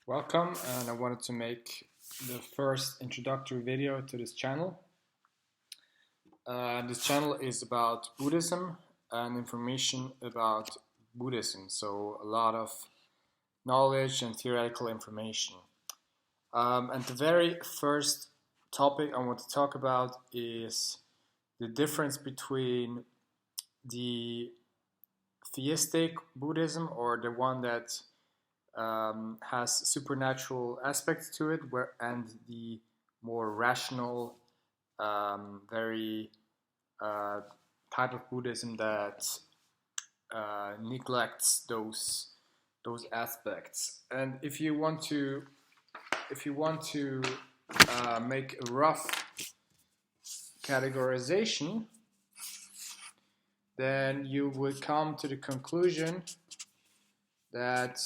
Welcome, and I wanted to make the first introductory video to this channel. This channel is about Buddhism and information about Buddhism, so a lot of knowledge and theoretical information. And the very first topic I want to talk about is the difference between the theistic Buddhism, or the one that has supernatural aspects to it, and the more rational, very type of Buddhism that neglects those aspects. And if you want to make a rough categorization, then you would come to the conclusion that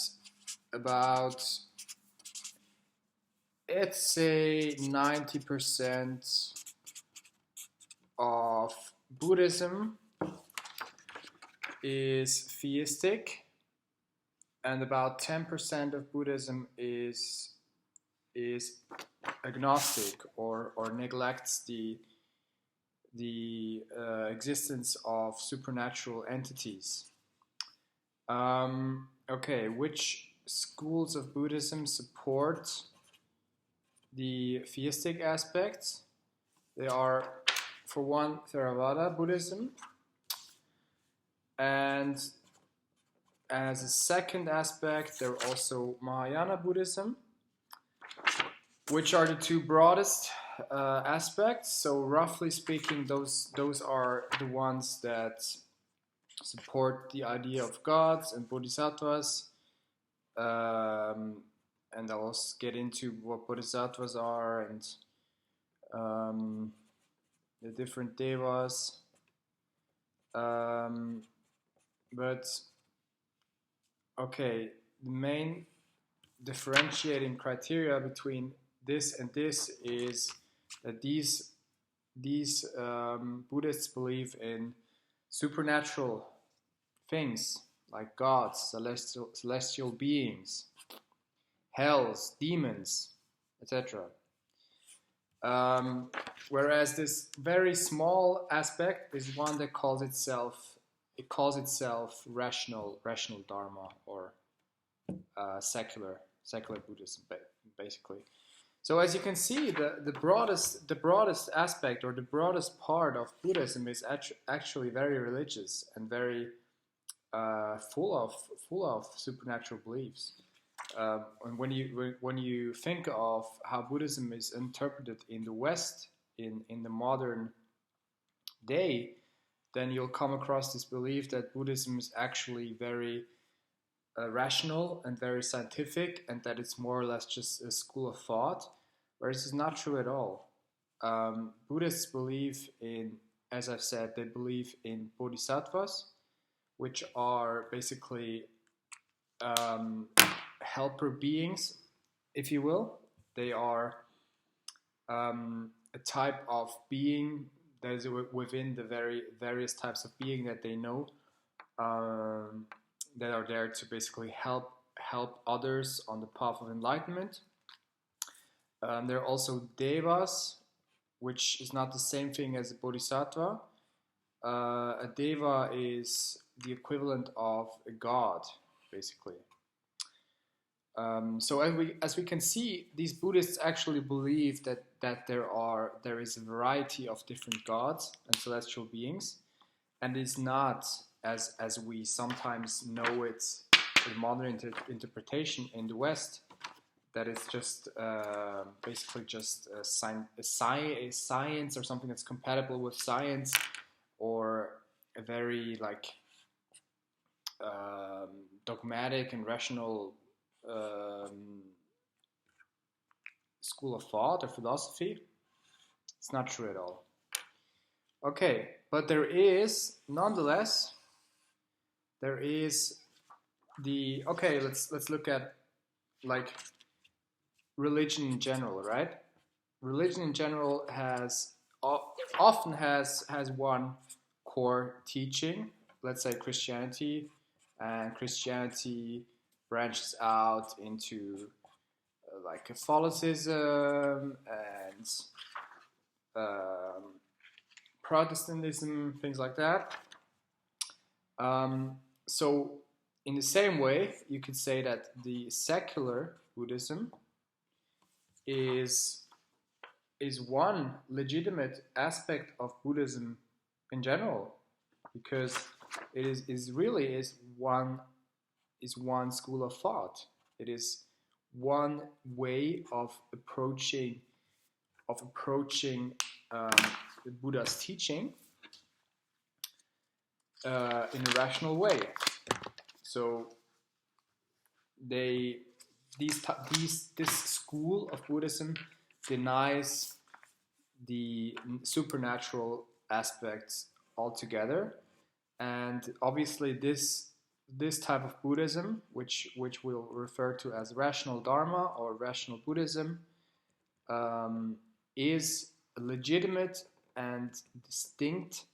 about, let's say, 90% of Buddhism is theistic, and about 10% of Buddhism is agnostic, or neglects the existence of supernatural entities. Okay, which schools of Buddhism support the theistic aspects? They are, for one, Theravada Buddhism, and as a second aspect, there are also Mahayana Buddhism, which are the two broadest aspects. So roughly speaking, those are the ones that support the idea of gods and bodhisattvas. And I'll also get into what bodhisattvas are and the different devas. But okay, the main differentiating criteria between this and this is that these Buddhists believe in supernatural things like gods, celestial beings, hells, demons, etc. Whereas this very small aspect is one that calls itself rational Dharma, or secular Buddhism, basically. So as you can see, the broadest aspect, or the broadest part of Buddhism, is actually very religious and very full of supernatural beliefs. And when you think of how Buddhism is interpreted in the West, in the modern day, then you'll come across this belief that Buddhism is actually very rational and very scientific, and that it's more or less just a school of thought, whereas it's not true at all. Buddhists believe in, as I've said, they believe in bodhisattvas, which are basically helper beings, if you will. They are a type of being that is within the very various types of being that they know, that are there to basically help others on the path of enlightenment. There are also devas, which is not the same thing as a bodhisattva. A deva is the equivalent of a god, basically. So as we can see, these Buddhists actually believe that there is a variety of different gods and celestial beings, and it's not as we sometimes know it in modern interpretation in the West, that it's just basically just a science, or something that's compatible with science, or a very dogmatic and rational school of thought or philosophy. It's not true at all. Okay, but nonetheless, there is okay, let's look at religion in general, right? Religion in general often has one core teaching, let's say Christianity, and Christianity branches out into like Catholicism and Protestantism, things like that. So in the same way, you could say that the secular Buddhism is one legitimate aspect of Buddhism in general, because it is one school of thought. It is one way of approaching the Buddha's teaching in a rational way. So this school of Buddhism denies the supernatural aspects altogether, and obviously this type of Buddhism, which we'll refer to as rational Dharma or rational Buddhism, is a legitimate and distinct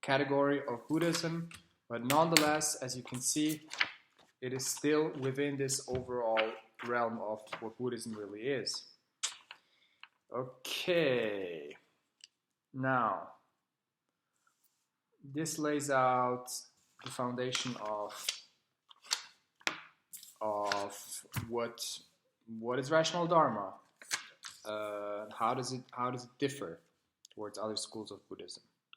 category of Buddhism, but nonetheless, as you can see, it is still within this overall realm of what Buddhism really is. Okay, now this lays out the foundation of what is rational Dharma. How does it differ towards other schools of Buddhism?